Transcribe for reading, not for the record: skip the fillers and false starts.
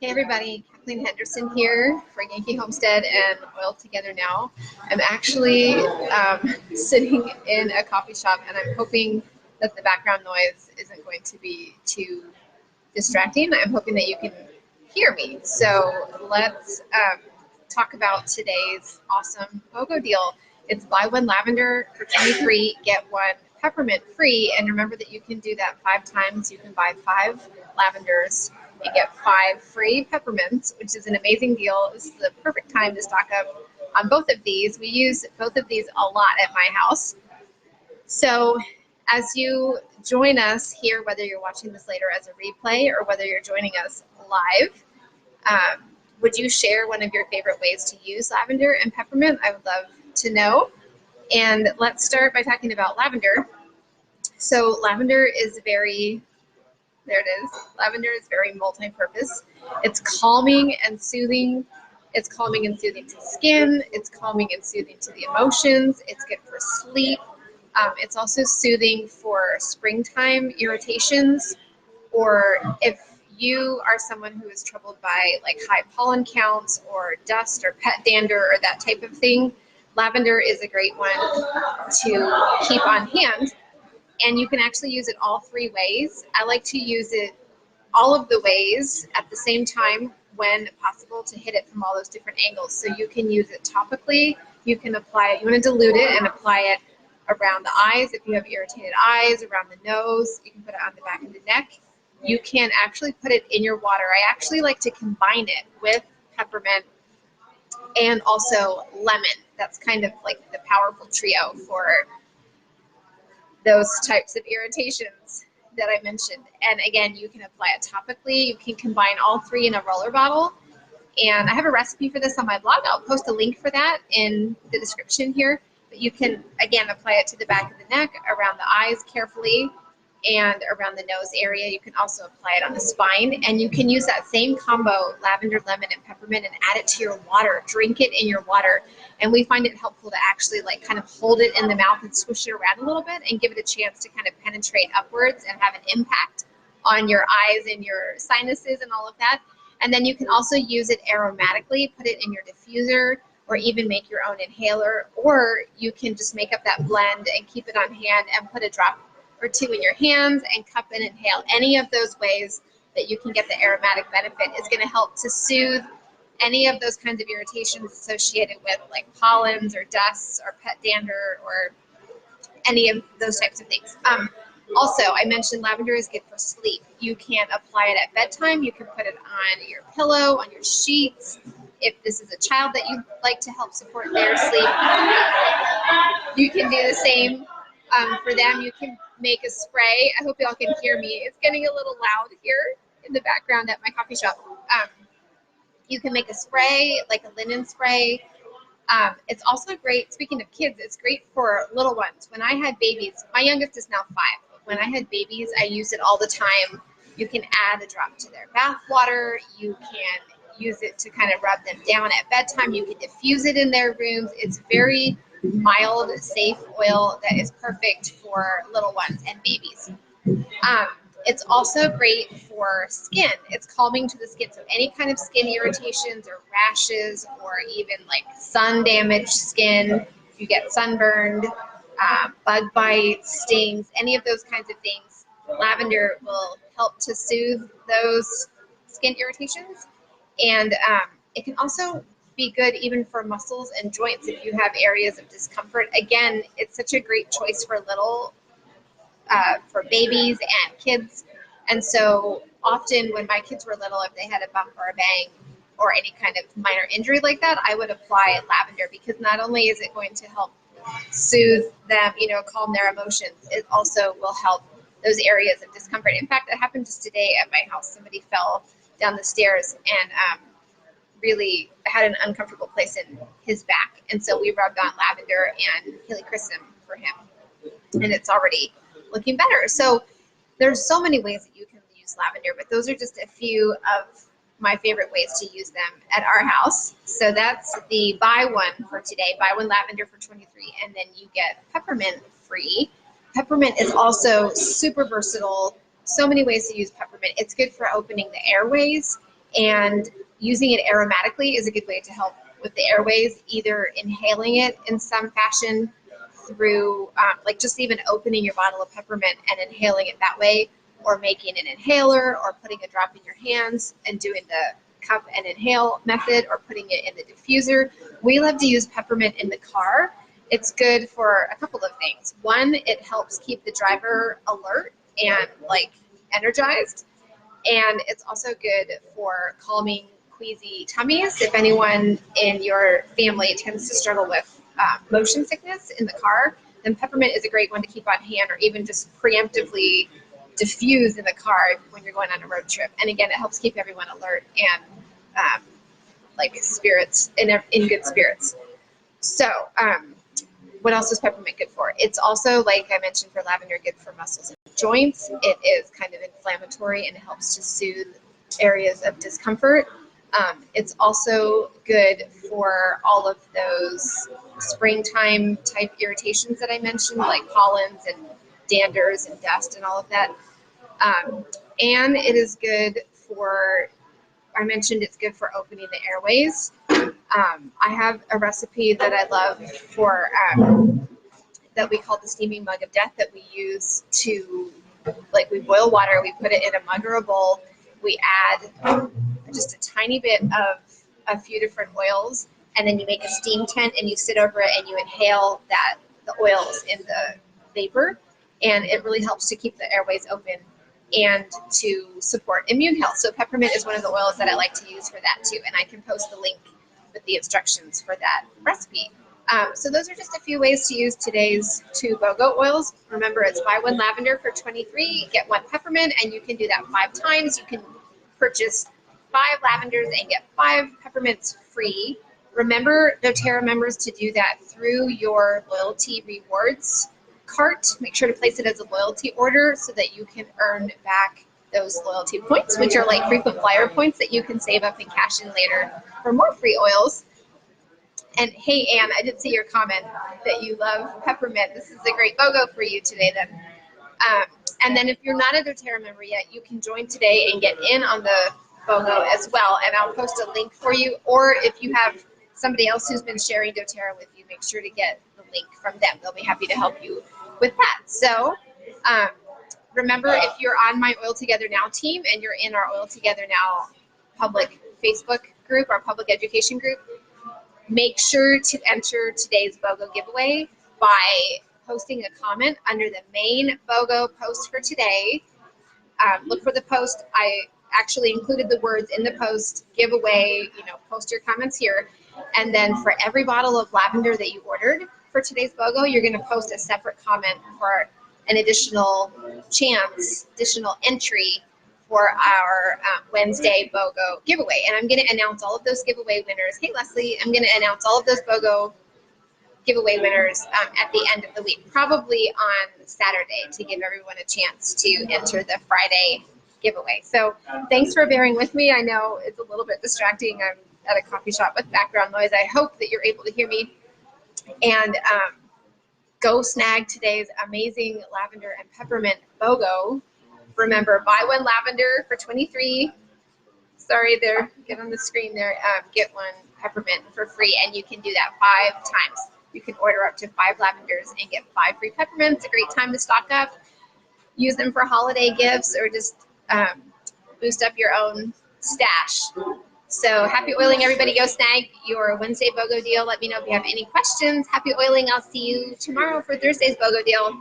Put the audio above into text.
Hey everybody, Kathleen Henderson here for Yankee Homestead and Oil Together Now. I'm actually sitting in a coffee shop and I'm hoping that the background noise isn't going to be too distracting. I'm hoping that you can hear me. So let's talk about today's awesome BOGO deal. It's buy one lavender for 23, get one peppermint free. And remember that you can do that 5 times. You can buy 5 lavenders and get 5 free peppermints, which is an amazing deal. This is the perfect time to stock up on both of these. We use both of these a lot at my house. So as you join us here, whether you're watching this later as a replay or whether you're joining us live, would you share one of your favorite ways to use lavender and peppermint? I would love to know. And let's start by talking about lavender. So lavender is very, there it is. Lavender is very multi-purpose. It's calming and soothing. It's calming and soothing to skin. It's calming and soothing to the emotions. It's good for sleep. It's also soothing for springtime irritations, or if you are someone who is troubled by like high pollen counts or dust or pet dander or that type of thing, lavender is a great one to keep on hand. And you can actually use it all 3 ways. I like to use it all of the ways at the same time when possible to hit it from all those different angles. So you can use it topically, you can apply it, you want to dilute it and apply it around the eyes if you have irritated eyes, around the nose, you can put it on the back of the neck. You can actually put it in your water. I actually like to combine it with peppermint and also lemon. That's kind of like the powerful trio for those types of irritations that I mentioned. And again, you can apply it topically. You can combine all 3 in a roller bottle. And I have a recipe for this on my blog. I'll post a link for that in the description here. But you can, again, apply it to the back of the neck, around the eyes carefully, and around the nose area. You can also apply it on the spine. And you can use that same combo, lavender, lemon, and peppermint, and add it to your water. Drink it in your water. And we find it helpful to actually like kind of hold it in the mouth and swish it around a little bit and give it a chance to kind of penetrate upwards and have an impact on your eyes and your sinuses and all of that. And then you can also use it aromatically, put it in your diffuser, or even make your own inhaler, or you can just make up that blend and keep it on hand and put a drop or 2 in your hands and cup and inhale. Any of those ways that you can get the aromatic benefit is going to help to soothe any of those kinds of irritations associated with like pollens or dusts or pet dander or any of those types of things. Also, I mentioned lavender is good for sleep. You can apply it at bedtime. You can put it on your pillow, on your sheets. If this is a child that you like to help support their sleep, you can do the same for them. You can make a spray. I hope y'all can hear me. It's getting a little loud here in the background at my coffee shop. You can make a spray, like a linen spray. It's also great, speaking of kids, it's great for little ones. When I had babies, my youngest is now 5. But when I had babies, I used it all the time. You can add a drop to their bath water. You can use it to kind of rub them down at bedtime. You can diffuse it in their rooms. It's very mild, safe oil that is perfect for little ones and babies. It's also great for skin. It's calming to the skin. So any kind of skin irritations or rashes or even like sun damaged skin, if you get sunburned, bug bites, stings, any of those kinds of things, lavender will help to soothe those skin irritations. And it can also be good even for muscles and joints if you have areas of discomfort. Again, it's such a great choice for for babies and kids. And so often when my kids were little, if they had a bump or a bang or any kind of minor injury like that, I would apply lavender because not only is it going to help soothe them, calm their emotions, it also will help those areas of discomfort. In fact, it happened just today at my house. Somebody fell down the stairs and really had an uncomfortable place in his back. And so we rubbed on lavender and helichrysum for him. And it's already looking better. So there's so many ways that you can use lavender, but those are just a few of my favorite ways to use them at our house. So that's the buy one for today. Buy one lavender for 23, and then you get peppermint free. Peppermint is also super versatile. So many ways to use peppermint. It's good for opening the airways. And using it aromatically is a good way to help with the airways, either inhaling it in some fashion through like just even opening your bottle of peppermint and inhaling it that way, or making an inhaler, or putting a drop in your hands and doing the cup and inhale method, or putting it in the diffuser. We love to use peppermint in the car. It's good for a couple of things. One, it helps keep the driver alert and like energized. And it's also good for calming queasy tummies. If anyone in your family tends to struggle with motion sickness in the car, then peppermint is a great one to keep on hand, or even just preemptively diffuse in the car when you're going on a road trip. And again, it helps keep everyone alert and like spirits, in good spirits. So what else is peppermint good for? It's also, like I mentioned, for lavender, good for muscles and joints. It is kind of inflammatory and it helps to soothe areas of discomfort. It's also good for all of those springtime type irritations that I mentioned, like pollens and danders and dust and all of that. And it is good for, I mentioned it's good for opening the airways. I have a recipe that I love for that we call the steaming mug of death, that we use to, like, we boil water, we put it in a mug or a bowl, we add just a tiny bit of a few different oils, and then you make a steam tent and you sit over it and you inhale the oils in the vapor, and it really helps to keep the airways open and to support immune health. So peppermint is one of the oils that I like to use for that too, and I can post the link with the instructions for that recipe. So those are just a few ways to use today's 2 BOGO oils. Remember, it's buy 1 lavender for $23, get 1 peppermint, and you can do that 5 times. You can purchase 5 lavenders and get 5 peppermints free. Remember, doTERRA members, to do that through your loyalty rewards cart. Make sure to place it as a loyalty order so that you can earn back those loyalty points, which are like frequent flyer points that you can save up and cash in later for more free oils. And hey, Anne, I did see your comment that you love peppermint. This is a great BOGO for you today then. And then if you're not a doTERRA member yet, you can join today and get in on the BOGO as well. And I'll post a link for you. Or if you have somebody else who's been sharing doTERRA with you, make sure to get the link from them. They'll be happy to help you with that. So remember, if you're on my Oil Together Now team and you're in our Oil Together Now public Facebook group, our public education group, make sure to enter today's BOGO giveaway by posting a comment under the main BOGO post for today. Look for the post. I actually included the words in the post, giveaway, post your comments here. And then for every bottle of lavender that you ordered for today's BOGO, you're going to post a separate comment for an additional chance, additional entry for our Wednesday BOGO giveaway. And I'm going to announce all of those giveaway winners. Hey, Leslie, I'm going to announce all of those BOGO giveaway winners at the end of the week, probably on Saturday, to give everyone a chance to enter the Friday giveaway. So thanks for bearing with me. I know it's a little bit distracting. I'm at a coffee shop with background noise. I hope that you're able to hear me. And go snag today's amazing lavender and peppermint BOGO. Remember, buy 1 lavender for $23. Sorry, there, get on the screen there. Get 1 peppermint for free, and you can do that 5 times. You can order up to 5 lavenders and get 5 free peppermints. A great time to stock up. Use them for holiday gifts, or just boost up your own stash. So happy oiling, everybody. Go snag your Wednesday BOGO deal. Let me know if you have any questions. Happy oiling. I'll see you tomorrow for Thursday's BOGO deal.